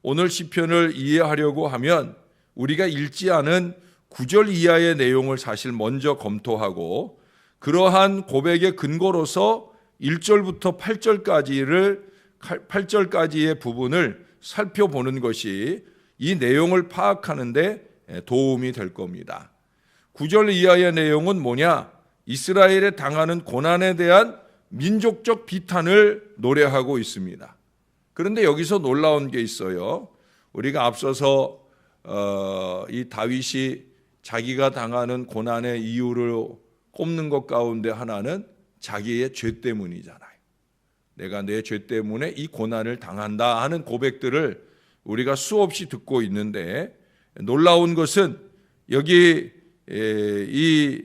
오늘 시편을 이해하려고 하면 우리가 읽지 않은 9절 이하의 내용을 사실 먼저 검토하고 그러한 고백의 근거로서 1절부터 8절까지의 부분을 살펴보는 것이 이 내용을 파악하는 데 도움이 될 겁니다. 9절 이하의 내용은 뭐냐? 이스라엘에 당하는 고난에 대한 민족적 비탄을 노래하고 있습니다. 그런데 여기서 놀라운 게 있어요. 우리가 앞서서 이 다윗이 자기가 당하는 고난의 이유를 꼽는 것 가운데 하나는 자기의 죄 때문이잖아요. 내가 내 죄 때문에 이 고난을 당한다 하는 고백들을 우리가 수없이 듣고 있는데, 놀라운 것은 여기 이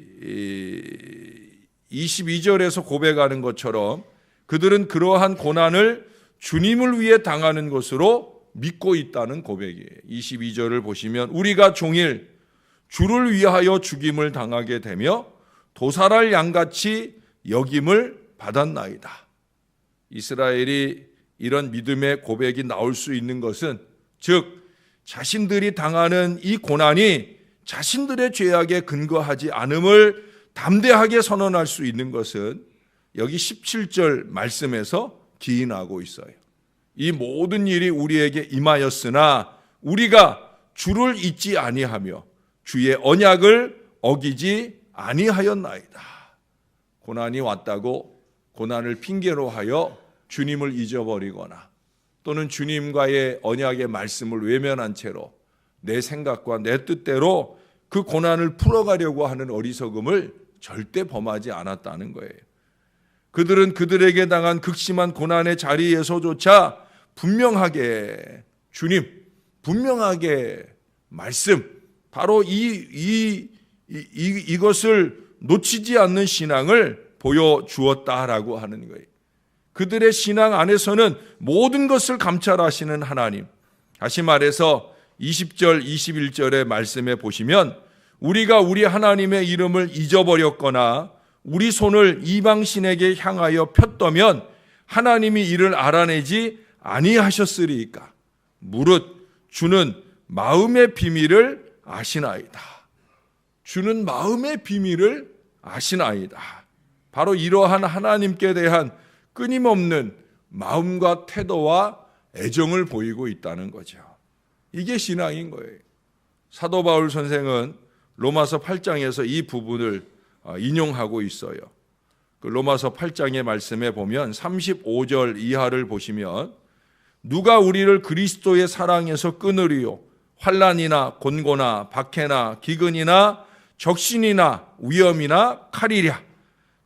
22절에서 고백하는 것처럼 그들은 그러한 고난을 주님을 위해 당하는 것으로 믿고 있다는 고백이에요. 22절을 보시면 우리가 종일 주를 위하여 죽임을 당하게 되며 도살할 양같이 여김을 받았나이다. 이스라엘이 이런 믿음의 고백이 나올 수 있는 것은, 즉 자신들이 당하는 이 고난이 자신들의 죄악에 근거하지 않음을 담대하게 선언할 수 있는 것은 여기 17절 말씀에서 기인하고 있어요. 이 모든 일이 우리에게 임하였으나 우리가 주를 잊지 아니하며 주의 언약을 어기지 아니하였나이다. 고난이 왔다고 고난을 핑계로 하여 주님을 잊어버리거나 또는 주님과의 언약의 말씀을 외면한 채로 내 생각과 내 뜻대로 그 고난을 풀어가려고 하는 어리석음을 절대 범하지 않았다는 거예요. 그들은 그들에게 당한 극심한 고난의 자리에서조차 분명하게 주님, 분명하게 말씀, 바로 이것을 놓치지 않는 신앙을 보여주었다라고 하는 거예요. 그들의 신앙 안에서는 모든 것을 감찰하시는 하나님, 다시 말해서 20절, 21절의 말씀에 보시면 우리가 우리 하나님의 이름을 잊어버렸거나 우리 손을 이방신에게 향하여 폈더면 하나님이 이를 알아내지 아니하셨으리이까. 무릇 주는 마음의 비밀을 아시나이다. 주는 마음의 비밀을 아시나이다. 바로 이러한 하나님께 대한 끊임없는 마음과 태도와 애정을 보이고 있다는 거죠. 이게 신앙인 거예요. 사도 바울 선생은 로마서 8장에서 이 부분을 인용하고 있어요. 그 로마서 8장의 말씀에 보면 35절 이하를 보시면 누가 우리를 그리스도의 사랑에서 끊으리요? 환난이나 곤고나 박해나 기근이나 적신이나 위험이나 칼이랴.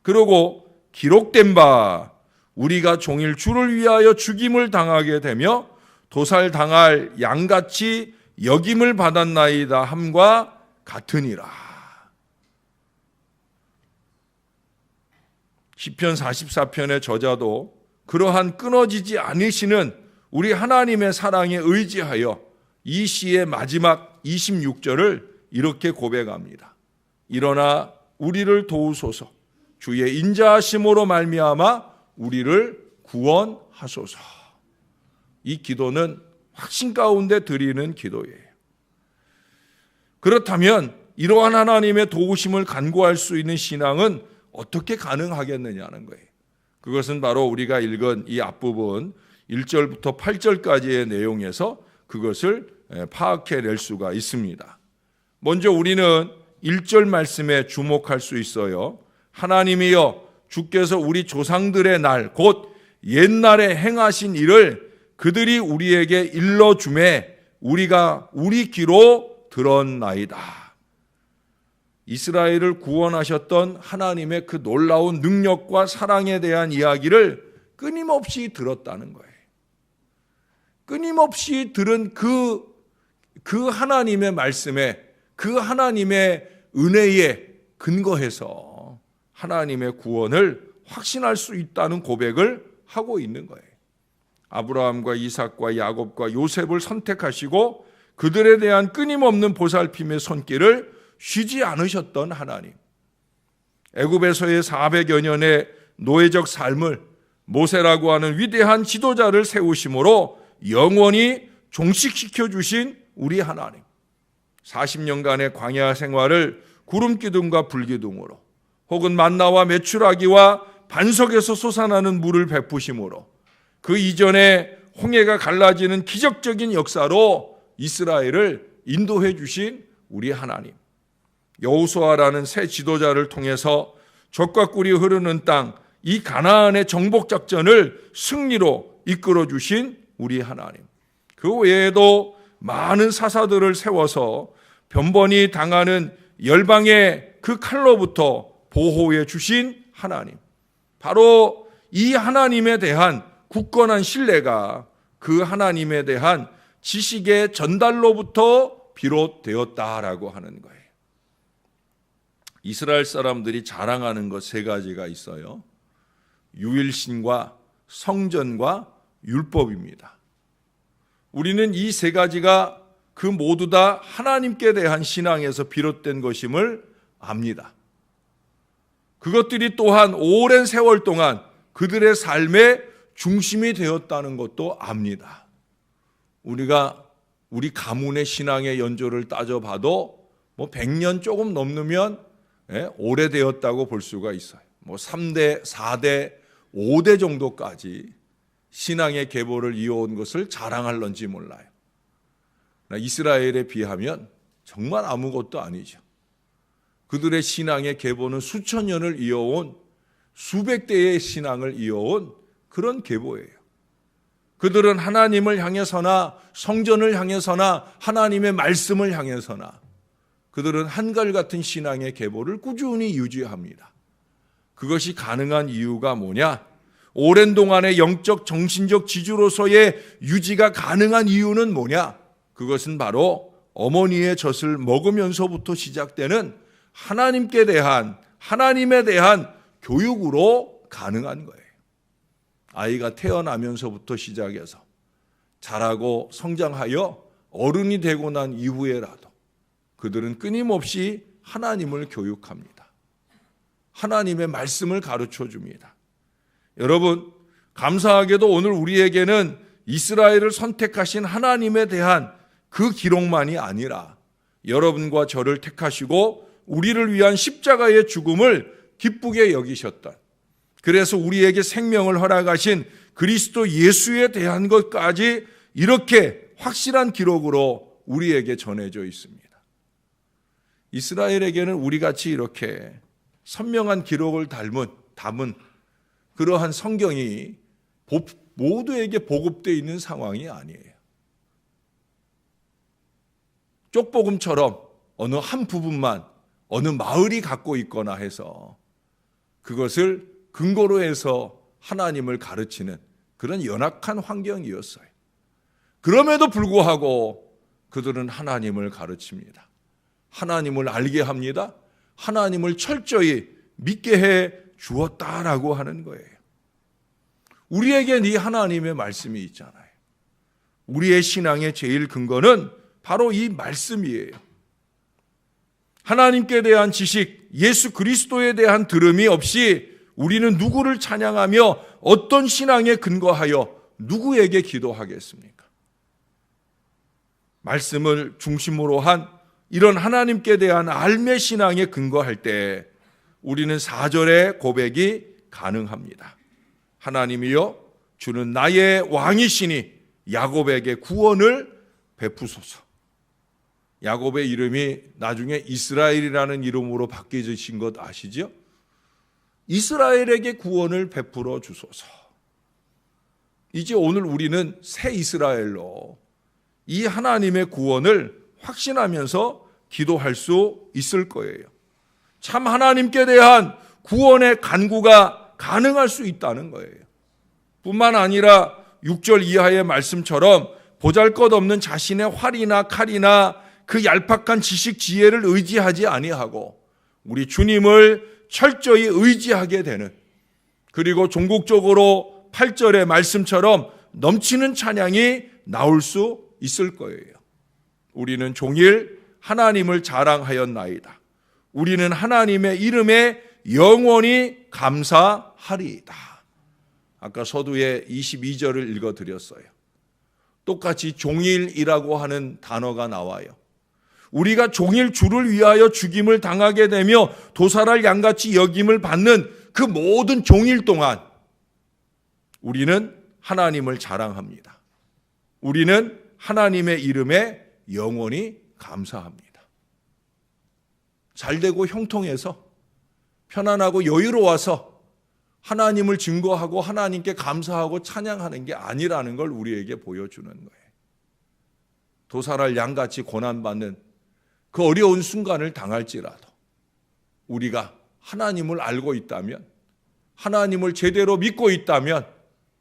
그러고 기록된 바 우리가 종일 주를 위하여 죽임을 당하게 되며 도살당할 양같이 여김을 받았나이다 함과 같으니라. 시편 44편의 저자도 그러한 끊어지지 않으시는 우리 하나님의 사랑에 의지하여 이 시의 마지막 26절을 이렇게 고백합니다. 일어나 우리를 도우소서. 주의 인자하심으로 말미암아 우리를 구원하소서. 이 기도는 확신 가운데 드리는 기도예요. 그렇다면 이러한 하나님의 도우심을 간구할 수 있는 신앙은 어떻게 가능하겠느냐는 거예요. 그것은 바로 우리가 읽은 이 앞부분 1절부터 8절까지의 내용에서 그것을 파악해낼 수가 있습니다. 먼저 우리는 1절 말씀에 주목할 수 있어요. 하나님이여 주께서 우리 조상들의 날 곧 옛날에 행하신 일을 그들이 우리에게 일러주매 우리가 우리 귀로 들었나이다. 이스라엘을 구원하셨던 하나님의 그 놀라운 능력과 사랑에 대한 이야기를 끊임없이 들었다는 거예요. 끊임없이 들은 그 하나님의 말씀에, 그 하나님의 은혜에 근거해서 하나님의 구원을 확신할 수 있다는 고백을 하고 있는 거예요. 아브라함과 이삭과 야곱과 요셉을 선택하시고 그들에 대한 끊임없는 보살핌의 손길을 쉬지 않으셨던 하나님, 애굽에서의 400여 년의 노예적 삶을 모세라고 하는 위대한 지도자를 세우심으로 영원히 종식시켜 주신 우리 하나님. 40년간의 광야 생활을 구름 기둥과 불 기둥으로 혹은 만나와 메추라기와 반석에서 솟아나는 물을 베푸심으로 그 이전에 홍해가 갈라지는 기적적인 역사로 이스라엘을 인도해 주신 우리 하나님. 여호수아라는 새 지도자를 통해서 젖과 꿀이 흐르는 땅, 이 가나안의 정복 작전을 승리로 이끌어 주신 우리 하나님. 그 외에도 많은 사사들을 세워서 변번이 당하는 열방의 그 칼로부터 보호해 주신 하나님. 바로 이 하나님에 대한 굳건한 신뢰가 그 하나님에 대한 지식의 전달로부터 비롯되었다라고 하는 거예요. 이스라엘 사람들이 자랑하는 것 세 가지가 있어요. 유일신과 성전과 율법입니다. 우리는 이 세 가지가 그 모두 다 하나님께 대한 신앙에서 비롯된 것임을 압니다. 그것들이 또한 오랜 세월 동안 그들의 삶의 중심이 되었다는 것도 압니다. 우리가 우리 가문의 신앙의 연조를 따져봐도 100년 조금 넘으면 오래되었다고 볼 수가 있어요. 3대, 4대, 5대 정도까지 신앙의 계보를 이어온 것을 자랑할런지 몰라요. 이스라엘에 비하면 정말 아무것도 아니죠. 그들의 신앙의 계보는 수천 년을 이어온, 수백 대의 신앙을 이어온 그런 계보예요. 그들은 하나님을 향해서나 성전을 향해서나 하나님의 말씀을 향해서나 그들은 한결같은 신앙의 계보를 꾸준히 유지합니다. 그것이 가능한 이유가 뭐냐? 오랜 동안의 영적 정신적 지주로서의 유지가 가능한 이유는 뭐냐? 그것은 바로 어머니의 젖을 먹으면서부터 시작되는 하나님께 대한, 하나님에 대한 교육으로 가능한 거예요. 아이가 태어나면서부터 시작해서 자라고 성장하여 어른이 되고 난 이후에라도 그들은 끊임없이 하나님을 교육합니다. 하나님의 말씀을 가르쳐 줍니다. 여러분, 감사하게도 오늘 우리에게는 이스라엘을 선택하신 하나님에 대한 그 기록만이 아니라 여러분과 저를 택하시고 우리를 위한 십자가의 죽음을 기쁘게 여기셨던, 그래서 우리에게 생명을 허락하신 그리스도 예수에 대한 것까지 이렇게 확실한 기록으로 우리에게 전해져 있습니다. 이스라엘에게는 우리같이 이렇게 선명한 기록을 담은 그러한 성경이 모두에게 보급되어 있는 상황이 아니에요. 쪽복음처럼 어느 한 부분만 어느 마을이 갖고 있거나 해서 그것을 근거로 해서 하나님을 가르치는 그런 연약한 환경이었어요. 그럼에도 불구하고 그들은 하나님을 가르칩니다. 하나님을 알게 합니다. 하나님을 철저히 믿게 해 주었다라고 하는 거예요. 우리에겐 이 하나님의 말씀이 있잖아요. 우리의 신앙의 제일 근거는 바로 이 말씀이에요. 하나님께 대한 지식, 예수 그리스도에 대한 들음이 없이 우리는 누구를 찬양하며 어떤 신앙에 근거하여 누구에게 기도하겠습니까? 말씀을 중심으로 한 이런 하나님께 대한 알매 신앙에 근거할 때 우리는 4절의 고백이 가능합니다. 하나님이여, 주는 나의 왕이시니 야곱에게 구원을 베푸소서. 야곱의 이름이 나중에 이스라엘이라는 이름으로 바뀌어진 것 아시죠? 이스라엘에게 구원을 베풀어 주소서. 이제 오늘 우리는 새 이스라엘로 이 하나님의 구원을 확신하면서 기도할 수 있을 거예요. 참 하나님께 대한 구원의 간구가 가능할 수 있다는 거예요. 뿐만 아니라 6절 이하의 말씀처럼 보잘것없는 자신의 활이나 칼이나 그 얄팍한 지식 지혜를 의지하지 아니하고 우리 주님을 철저히 의지하게 되는, 그리고 종국적으로 8절의 말씀처럼 넘치는 찬양이 나올 수 있을 거예요. 우리는 종일 하나님을 자랑하였나이다. 우리는 하나님의 이름에 영원히 감사하리이다. 아까 서두에 22절을 읽어드렸어요. 똑같이 종일이라고 하는 단어가 나와요. 우리가 종일 주를 위하여 죽임을 당하게 되며 도살할 양같이 여김을 받는 그 모든 종일 동안 우리는 하나님을 자랑합니다. 우리는 하나님의 이름에 영원히 감사합니다. 잘되고 형통해서 편안하고 여유로워서 하나님을 증거하고 하나님께 감사하고 찬양하는 게 아니라는 걸 우리에게 보여주는 거예요. 도살할 양같이 고난받는 그 어려운 순간을 당할지라도 우리가 하나님을 알고 있다면, 하나님을 제대로 믿고 있다면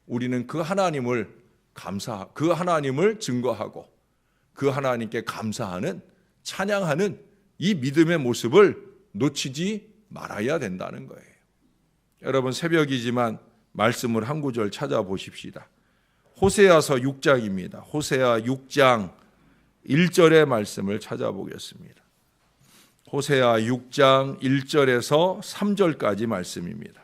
우리는 그 하나님을 증거하고 그 하나님께 감사하는, 찬양하는 이 믿음의 모습을 놓치지 말아야 된다는 거예요. 여러분, 새벽이지만 말씀을 한 구절 찾아보십시다. 호세아서 6장입니다. 호세아 6장 1절의 말씀을 찾아보겠습니다. 호세아 6장 1절에서 3절까지 말씀입니다.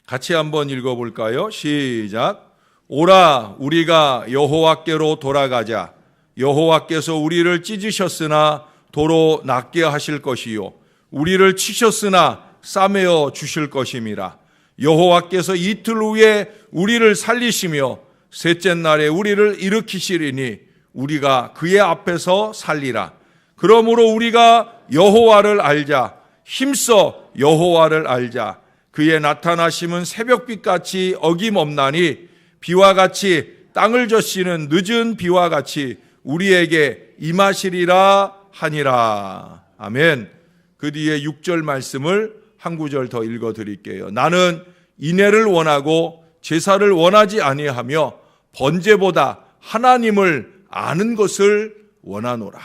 같이 한번 읽어볼까요? 시작. 오라, 우리가 여호와께로 돌아가자. 여호와께서 우리를 찢으셨으나 도로 낫게 하실 것이요 우리를 치셨으나 싸매어 주실 것임이라. 여호와께서 이틀 후에 우리를 살리시며 셋째 날에 우리를 일으키시리니 우리가 그의 앞에서 살리라. 그러므로 우리가 여호와를 알자. 힘써 여호와를 알자. 그의 나타나심은 새벽빛같이 어김없나니 비와 같이 땅을 젖시는 늦은 비와 같이 우리에게 임하시리라 하니라. 아멘. 그 뒤에 6절 말씀을 한 구절 더 읽어드릴게요. 나는 인애를 원하고 제사를 원하지 아니하며 번제보다 하나님을 아는 것을 원하노라.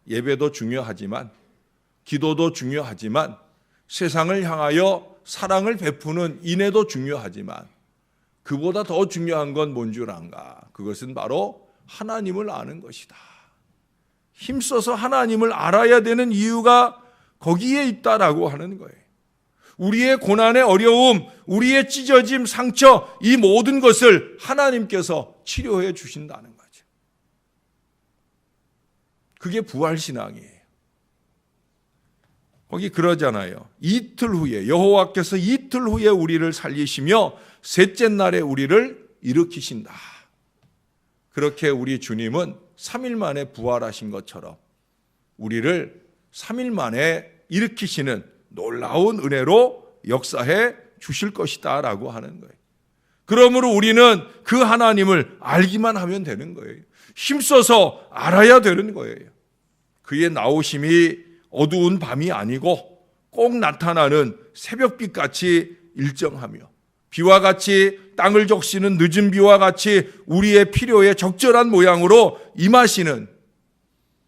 예배도 중요하지만, 기도도 중요하지만, 세상을 향하여 사랑을 베푸는 인애도 중요하지만 그보다 더 중요한 건 뭔 줄 안가? 그것은 바로 하나님을 아는 것이다. 힘써서 하나님을 알아야 되는 이유가 거기에 있다라고 하는 거예요. 우리의 고난의 어려움, 우리의 찢어짐, 상처, 이 모든 것을 하나님께서 치료해 주신다는 거죠. 그게 부활신앙이에요. 거기 그러잖아요. 이틀 후에, 여호와께서 이틀 후에 우리를 살리시며 셋째 날에 우리를 일으키신다. 그렇게 우리 주님은 3일 만에 부활하신 것처럼 우리를 3일 만에 일으키시는 놀라운 은혜로 역사해 주실 것이다 라고 하는 거예요. 그러므로 우리는 그 하나님을 알기만 하면 되는 거예요. 힘써서 알아야 되는 거예요. 그의 나오심이 어두운 밤이 아니고 꼭 나타나는 새벽빛같이 일정하며 비와 같이 땅을 적시는 늦은 비와 같이 우리의 필요에 적절한 모양으로 임하시는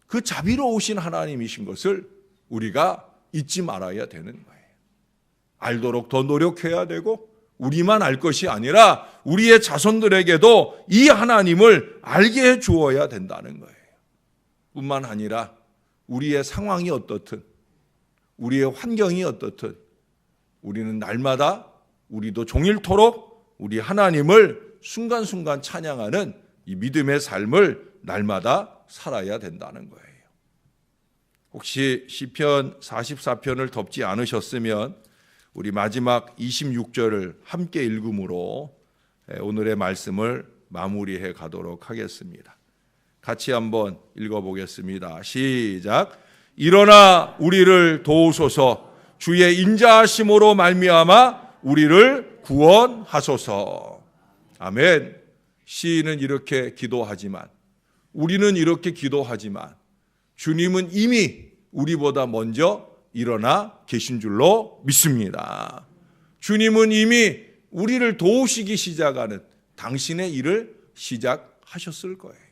그 자비로우신 하나님이신 것을 우리가 잊지 말아야 되는 거예요. 알도록 더 노력해야 되고 우리만 알 것이 아니라 우리의 자손들에게도 이 하나님을 알게 해 주어야 된다는 거예요. 뿐만 아니라 우리의 상황이 어떻든 우리의 환경이 어떻든 우리는 날마다 우리도 종일토록 우리 하나님을 순간순간 찬양하는 이 믿음의 삶을 날마다 살아야 된다는 거예요. 혹시 시편 44편을 덮지 않으셨으면 우리 마지막 26절을 함께 읽음으로 오늘의 말씀을 마무리해 가도록 하겠습니다. 같이 한번 읽어보겠습니다. 시작. 일어나 우리를 도우소서. 주의 인자하심으로 말미암아 우리를 구원하소서. 아멘. 시인은 이렇게 기도하지만, 우리는 이렇게 기도하지만 주님은 이미 우리보다 먼저 일어나 계신 줄로 믿습니다. 주님은 이미 우리를 도우시기 시작하는 당신의 일을 시작하셨을 거예요.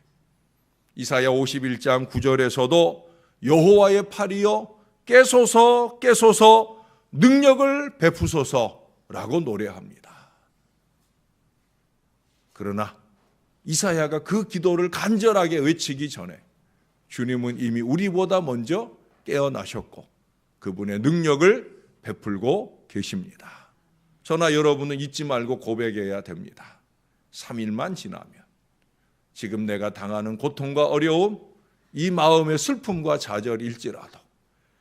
이사야 51장 9절에서도 여호와의 팔이여 깨소서 깨소서 능력을 베푸소서라고 노래합니다. 그러나 이사야가 그 기도를 간절하게 외치기 전에 주님은 이미 우리보다 먼저 깨어나셨고 그분의 능력을 베풀고 계십니다. 저나 여러분은 잊지 말고 고백해야 됩니다. 3일만 지나면 지금 내가 당하는 고통과 어려움, 이 마음의 슬픔과 좌절일지라도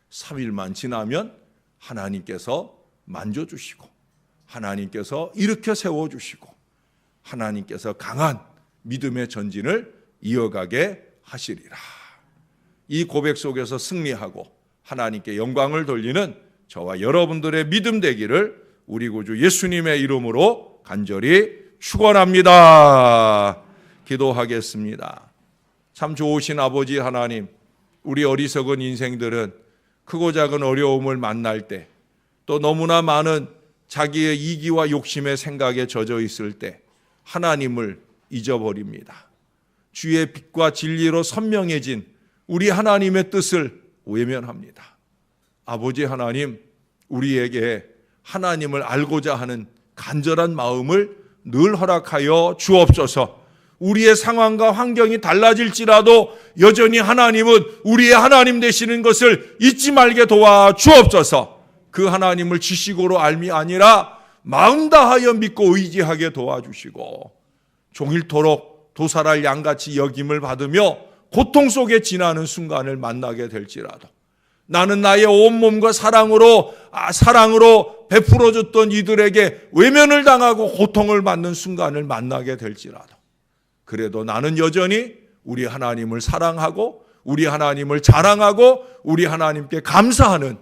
3일만 지나면 하나님께서 만져주시고 하나님께서 일으켜 세워주시고 하나님께서 강한 믿음의 전진을 이어가게 하시리라. 이 고백 속에서 승리하고 하나님께 영광을 돌리는 저와 여러분들의 믿음 되기를 우리 구주 예수님의 이름으로 간절히 축원합니다. 기도하겠습니다. 참 좋으신 아버지 하나님, 우리 어리석은 인생들은 크고 작은 어려움을 만날 때, 또 너무나 많은 자기의 이기와 욕심의 생각에 젖어 있을 때 하나님을 잊어버립니다. 주의 빛과 진리로 선명해진 우리 하나님의 뜻을 외면합니다. 아버지 하나님, 우리에게 하나님을 알고자 하는 간절한 마음을 늘 허락하여 주옵소서. 우리의 상황과 환경이 달라질지라도 여전히 하나님은 우리의 하나님 되시는 것을 잊지 말게 도와 주옵소서. 그 하나님을 지식으로 알미 아니라 마음 다하여 믿고 의지하게 도와주시고 종일토록 도살할 양같이 여김을 받으며 고통 속에 지나는 순간을 만나게 될지라도 나는 나의 온몸과 사랑으로 베풀어줬던 이들에게 외면을 당하고 고통을 받는 순간을 만나게 될지라도 그래도 나는 여전히 우리 하나님을 사랑하고 우리 하나님을 자랑하고 우리 하나님께 감사하는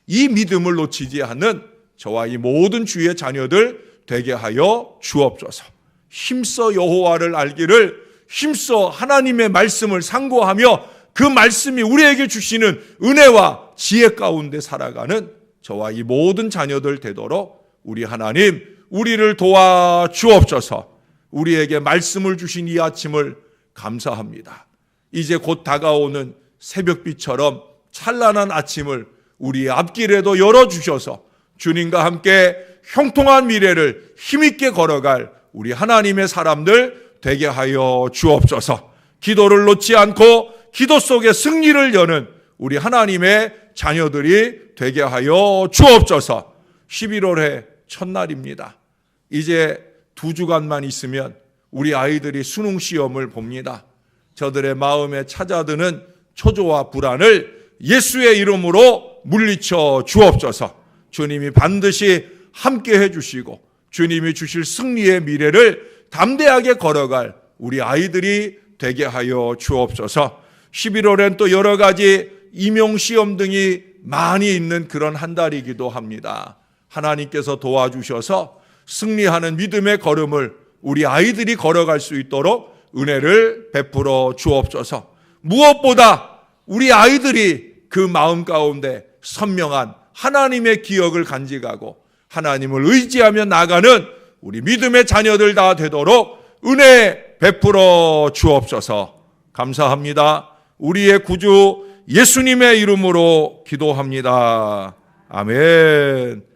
이 믿음을 놓치지 않는 저와 이 모든 주의 자녀들 되게 하여 주옵소서. 힘써 여호와를 알기를, 힘써 하나님의 말씀을 상고하며 그 말씀이 우리에게 주시는 은혜와 지혜 가운데 살아가는 저와 이 모든 자녀들 되도록 우리 하나님, 우리를 도와 주옵소서. 우리에게 말씀을 주신 이 아침을 감사합니다. 이제 곧 다가오는 새벽빛처럼 찬란한 아침을 우리의 앞길에도 열어주셔서 주님과 함께 형통한 미래를 힘있게 걸어갈 우리 하나님의 사람들 되게 하여 주옵소서. 기도를 놓지 않고 기도 속에 승리를 여는 우리 하나님의 자녀들이 되게 하여 주옵소서. 11월의 첫날입니다. 이제 2주간만 있으면 우리 아이들이 수능 시험을 봅니다. 저들의 마음에 찾아드는 초조와 불안을 예수의 이름으로 물리쳐 주옵소서. 주님이 반드시 함께 해주시고 주님이 주실 승리의 미래를 담대하게 걸어갈 우리 아이들이 되게 하여 주옵소서. 11월엔 또 여러 가지 임용시험 등이 많이 있는 그런 한 달이기도 합니다. 하나님께서 도와주셔서 승리하는 믿음의 걸음을 우리 아이들이 걸어갈 수 있도록 은혜를 베풀어 주옵소서. 무엇보다 우리 아이들이 그 마음 가운데 선명한 하나님의 기억을 간직하고 하나님을 의지하며 나가는 우리 믿음의 자녀들 다 되도록 은혜 베풀어 주옵소서. 감사합니다. 우리의 구주 예수님의 이름으로 기도합니다. 아멘.